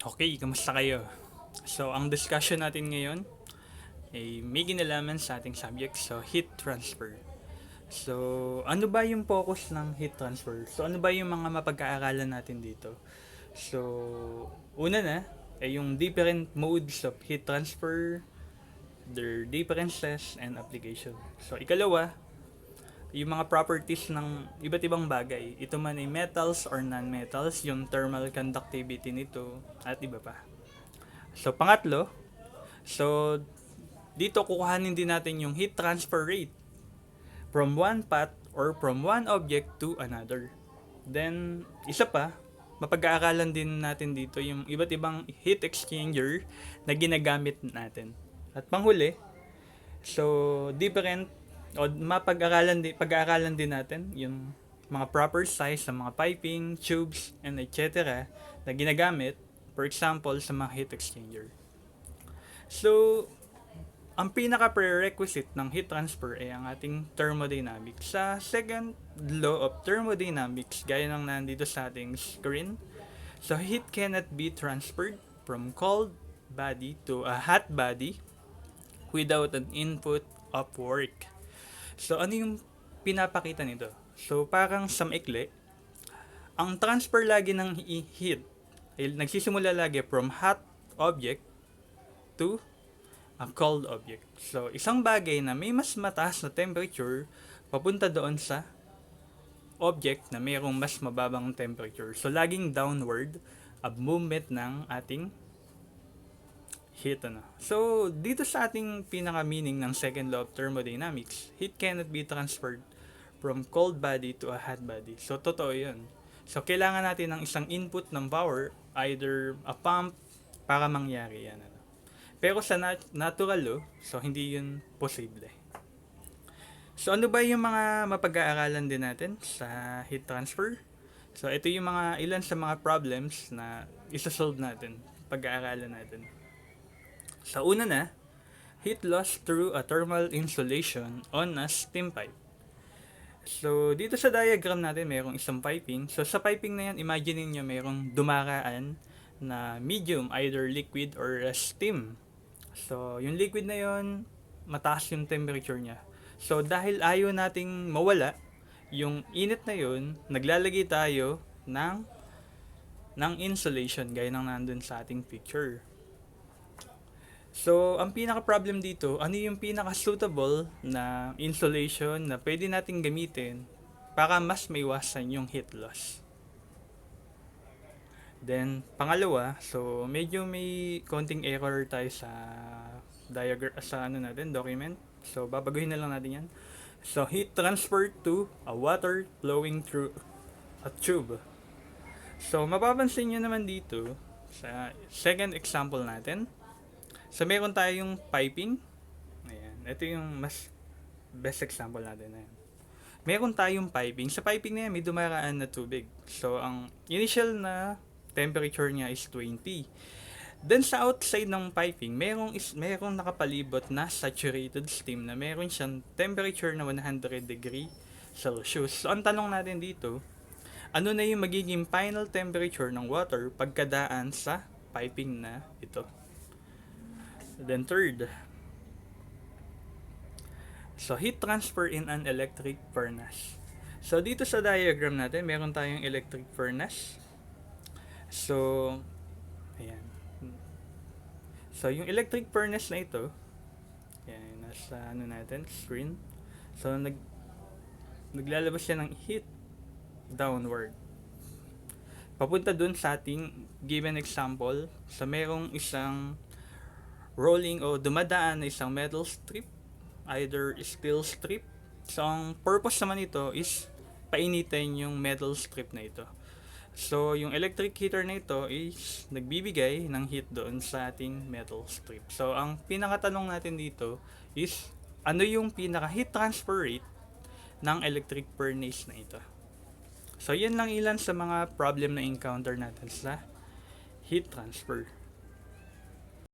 Okay, kamusta kayo? So, ang discussion natin ngayon ay may kinalaman sa ating subject, so heat transfer. So, ano ba yung focus ng heat transfer? So, ano ba yung mga mapag-aaralan natin dito? So, una na, ay yung different modes of heat transfer, their differences, and application. So, ikalawa, yung mga properties ng iba't ibang bagay. Ito man ay metals or non-metals, yung thermal conductivity nito, at iba pa. So, pangatlo, so dito kukuhanin din natin yung heat transfer rate from one path or from one object to another. Then, isa pa, mapag-aaralan din natin dito yung iba't ibang heat exchanger na ginagamit natin. At panghuli, so different o pag-aaralan din natin yung mga proper size ng mga piping, tubes, and etc. na ginagamit, for example, sa mga heat exchanger. So, ang pinaka-prerequisite ng heat transfer ay ang ating thermodynamics. Sa second law of thermodynamics, gaya ng nandito sa ating screen, so heat cannot be transferred from cold body to a hot body without an input of work. So, ano yung pinapakita nito? So, parang sa maikli, ang transfer lagi ng heat ay nagsisimula lagi from hot object to a cold object. So, isang bagay na may mas mataas na temperature papunta doon sa object na mayroong mas mababang temperature. So, laging downward ang movement ng ating heat. So, dito sa ating pinaka-meaning ng second law of thermodynamics, heat cannot be transferred from cold body to a hot body. So, totoo yun. So, kailangan natin ng isang input ng power, either a pump, para mangyari yan. Pero sa natural law, so hindi yun posible. So ano ba yung mga mapag-aaralan din natin sa heat transfer? So ito yung mga ilan sa mga problems na isa-solve natin, pag-aaralan natin. Sa una na, heat loss through a thermal insulation on a steam pipe. So, dito sa diagram natin, mayroong isang piping. So, sa piping na yan, imagine niyo mayroong dumaraan na medium, either liquid or steam. So, yung liquid na yon mataas yung temperature niya. So, dahil ayaw nating mawala yung init na yon, naglalagay tayo ng insulation gaya ng nandun sa ating picture. So, ang pinaka-problem dito, ano yung pinaka-suitable na insulation na pwede nating gamitin para mas maiwasan yung heat loss. Then, pangalawa, so medyo may konting error tayo sa document. So, babaguhin na lang natin yan. So, heat transfer to a water flowing through a tube. So, mapapansin nyo naman dito sa second example natin. So, meron tayong piping. Ayan. Ito yung mas best example natin. Ayan. Meron tayong piping. Sa piping na yan, may dumaraan na tubig. So, ang initial na temperature niya is 20. Then, sa outside ng piping, merong nakapalibot na saturated steam na meron siyang temperature na 100 degree Celsius. So, ang tanong natin dito, ano na yung magiging final temperature ng water pagkadaan sa piping na ito? Then third, so heat transfer in an electric furnace. So dito sa diagram natin, meron tayong electric furnace. So, ayan. So yung electric furnace na ito, ayan, nasa screen. So naglalabas siya ng heat downward. Papunta dun sa ating given example, sa merong isang rolling o dumadaan na isang metal strip, either steel strip. So, ang purpose naman ito is painitin yung metal strip na ito. So, yung electric heater na ito is nagbibigay ng heat doon sa ating metal strip. So, ang pinakatanong natin dito is ano yung pinaka heat transfer rate ng electric furnace na ito. So, yan lang ilan sa mga problem na encounter natin sa heat transfer.